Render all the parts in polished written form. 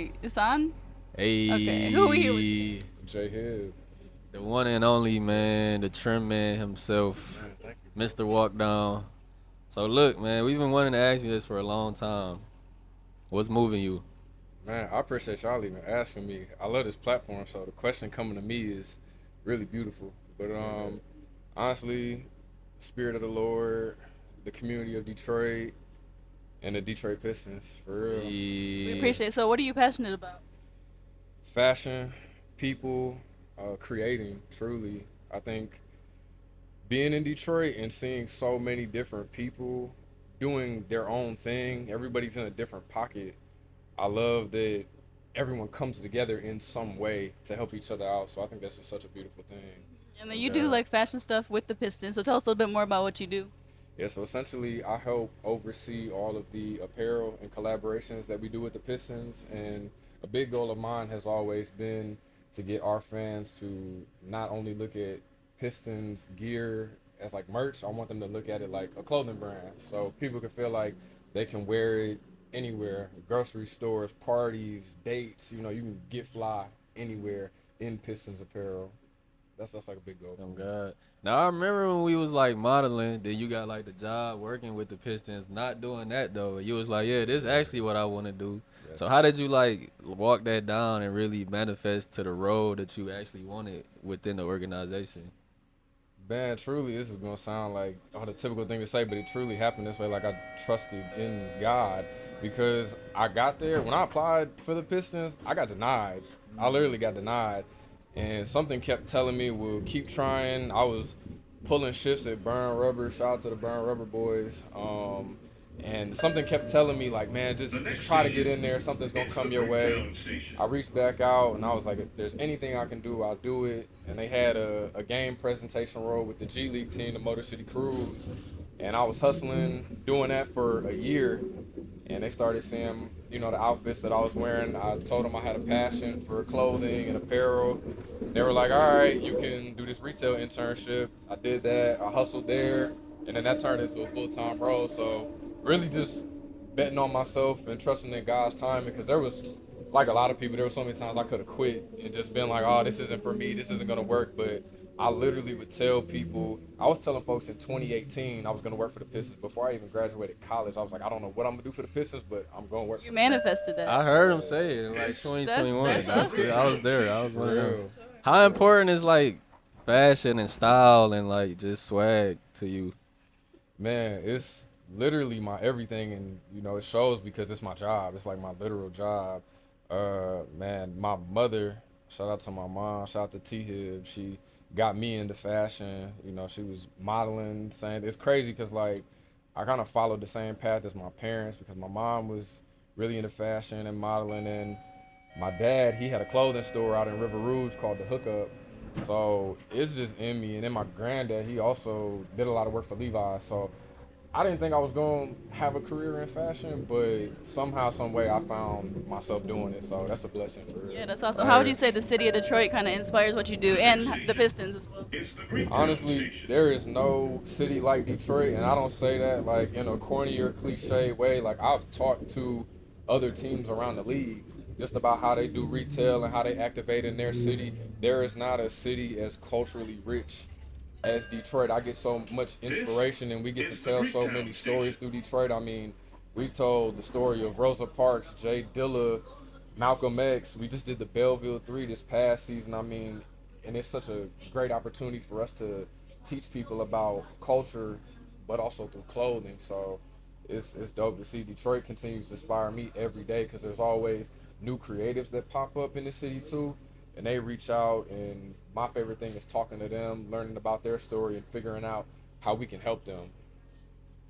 Wait, it's on? Okay, who we here with Hey, today? J Hibb. the one and only man, the trim man himself, Man, thank you, bro. Mr. Walk Down. So look, man, we've been wanting to ask you this for a long time. What's moving you? Man, I appreciate y'all even asking me. I love this platform, so the question coming to me is really beautiful. But honestly, Spirit of the Lord, the community of Detroit, and the Detroit Pistons, for real. We Yeah. appreciate it. So, what are you passionate about? Fashion, people, creating, truly. I think being in Detroit and seeing so many different people doing their own thing, everybody's in a different pocket. I love that everyone comes together in some way to help each other out. So I think that's just such a beautiful thing. And then Oh you do God. like fashion stuff with the Pistons. So, tell us a little bit more about what you do. Yeah, so essentially, I help oversee all of the apparel and collaborations that we do with the Pistons. And a big goal of mine has always been to get our fans to not only look at Pistons gear as like merch, I want them to look at it like a clothing brand. So people can feel like they can wear it anywhere, grocery stores, parties, dates. You can get fly anywhere in Pistons apparel. That's like a big goal Oh for me. God. Now I remember when we was like modeling, then you got like the job working with the Pistons, not doing that though. You was like, yeah, this is actually what I want to do. So how Yes. did you like walk that down and really manifest to the role that you actually wanted within the organization? Man, truly, this is gonna sound like all the typical thing to say, but it truly happened this way. Like I trusted in God because I got there when I applied for the Pistons. I got denied. I literally got denied, and something kept telling me, "Well, keep trying." I was pulling shifts at Burn Rubber. Shout out to the Burn Rubber boys. And something kept telling me like, man, just try to get in there. Something's gonna come your way. I reached back out and I was like, if there's anything I can do, I'll do it. And they had a game presentation role with the G League team, the Motor City Cruise, and I was hustling, doing that for a year. And they started seeing, the outfits that I was wearing. I told them I had a passion for clothing and apparel. They were like, all right, you can do this retail internship. I did that. I hustled there, and then that turned into a full-time role. So really just betting on myself and trusting in God's time because there was like a lot of people, there were so many times I could have quit and just been like, oh, this isn't for me, this isn't gonna work. But I literally would tell people, I was telling folks in 2018 I was gonna work for the Pistons before I even graduated college. I was like, I don't know what I'm gonna do for the Pistons, but I'm gonna work You for them. manifested that. I heard him say it in like That's 2021. awesome. I was there. I was one For of them. real. How important is like fashion and style and like just swag to you? Man, it's literally my everything, and it shows because it's my job. It's like my literal job. Man, my mother, shout out to my mom, shout out to T Hibb. She got me into fashion. She was modeling, saying it's crazy because like I kind of followed the same path as my parents because my mom was really into fashion and modeling, and my dad, he had a clothing store out in River Rouge called the Hookup. So it's just in me. And then my granddad, he also did a lot of work for Levi's. So I didn't think I was going to have a career in fashion, but somehow, some way, I found myself doing it. So that's a blessing for Yeah, real. that's awesome. How would you Fire. say the city of Detroit kind of inspires what you do, and the Pistons as well? Honestly, there is no city like Detroit, and I don't say that like in a corny or cliche way. Like I've talked to other teams around the league just about how they do retail and how they activate in their city. There is not a city as culturally rich as Detroit. I get so much inspiration, and we get to tell so many stories through Detroit. I mean, we told the story of Rosa Parks, Jay Dilla, Malcolm X. We just did the Belleville 3 this past season. I mean, and it's such a great opportunity for us to teach people about culture, but also through clothing. So it's dope to see Detroit continues to inspire me every day because there's always new creatives that pop up in the city too, and they reach out. And my favorite thing is talking to them, learning about their story, and figuring out how we can help them.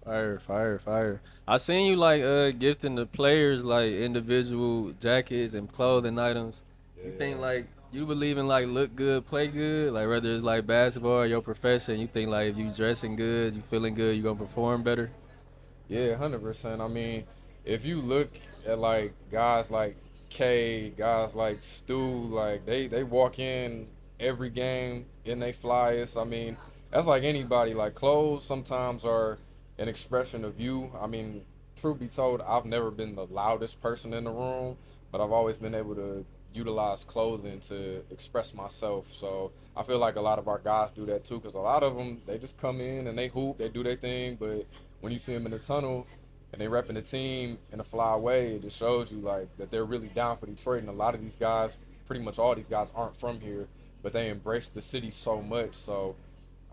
Fire, fire, fire. I seen you like gifting the players like individual jackets and clothing items. You think Yeah. like you believe in like look good, play good, like whether it's like basketball or your profession, you think like if you dressing good, you feeling good, you gonna perform better? Yeah, 100%. I mean, if you look at like guys like K, guys like Stu, like they walk in every game and they flyers. I mean, that's like anybody. Like clothes sometimes are an expression of you. I mean, truth be told, I've never been the loudest person in the room, but I've always been able to utilize clothing to express myself. So I feel like a lot of our guys do that too, because a lot of them, they just come in and they hoop, they do their thing, but when you see them in the tunnel and they repping the team in a fly way, it just shows you like that they're really down for Detroit. And a lot of these guys, pretty much all these guys aren't from here, but they embrace the city so much. So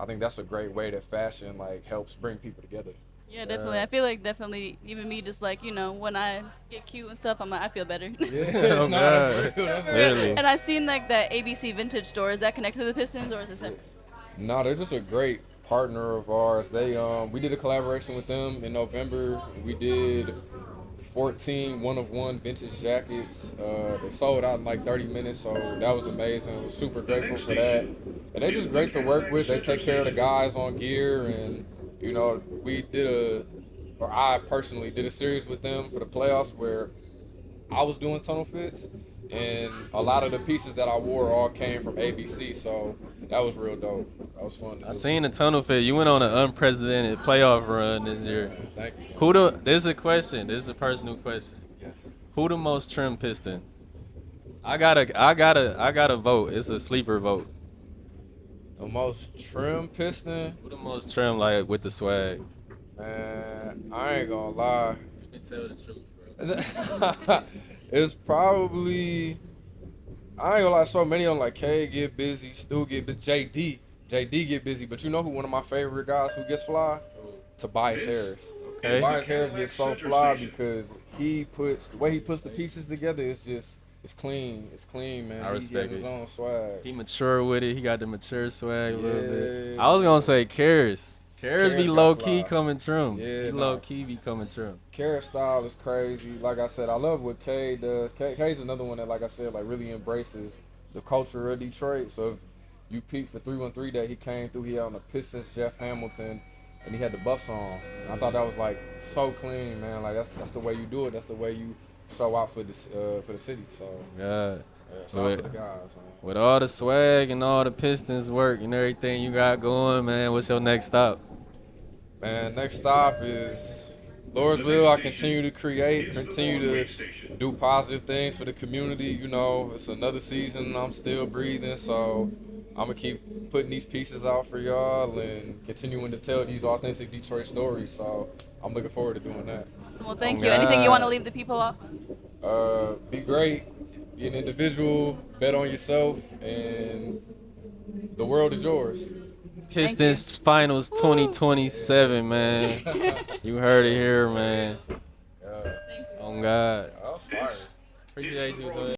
I think that's a great way that fashion like helps bring people together. Yeah, definitely. I feel like definitely even me just like, when I get cute and stuff, I feel better. Yeah, Oh, God. Literally. And I've seen like that ABC vintage store. Is that connected to the Pistons or is it separate? No, they're just a great partner of ours. They we did a collaboration with them in November. We did 14 one-of-one vintage jackets. They sold out in like 30 minutes, so that was amazing. We're super grateful for that. And they're just great to work with. They take care of the guys on gear, and I personally did a series with them for the playoffs where I was doing tunnel fits, and a lot of the pieces that I wore all came from ABC, so that was real dope. That was fun to do. I seen the tunnel fit. You went on an unprecedented playoff run this year. Thank you. This is a question. This is a personal question. Yes. Who the most trim Piston? I gotta vote. It's a sleeper vote. The most trim Piston? Who the most trim, like, with the swag? Man, I ain't gonna lie. You can tell the truth, bro. It's probably, I ain't gonna lie, so many of them, like K get busy, Stu get busy, JD get busy, but you know who one of my favorite guys who gets fly? Tobias Harris. Okay. Tobias Harris gets so fly because the way he puts the pieces together is just, it's clean, man. I respect He has his it. own swag. He mature with it. He got the mature swag a little bit. Yeah. I was gonna say Karis. Karis be Karis low got key fly. coming trim. Yeah, He nah. low key be coming trim. Carrot style is crazy. Like I said, I love what K does. K's another one that, like I said, like really embraces the culture of Detroit. So if you peep for 313 Day, he came through here on the Pistons, Jeff Hamilton, and he had the Buffs on. And I thought that was like so clean, man. Like that's the way you do it. That's the way you show out for this for the city. So Yeah. shout out to the guys, man. With all the swag and all the Pistons work and everything you got going, man, what's your next stop? Man, next stop is Lord's will. I continue to create, continue to do positive things for the community. You know, it's another season. I'm still breathing, so I'm going to keep putting these pieces out for y'all and continuing to tell these authentic Detroit stories. So I'm looking forward to doing that. Awesome. Well, thank you. Anything you want to leave the people off? Be great, be an individual, bet on yourself, and the world is yours. Pistons Finals 2027, man. You heard it here, man. Yeah. Oh, God. That was fire. Appreciate you,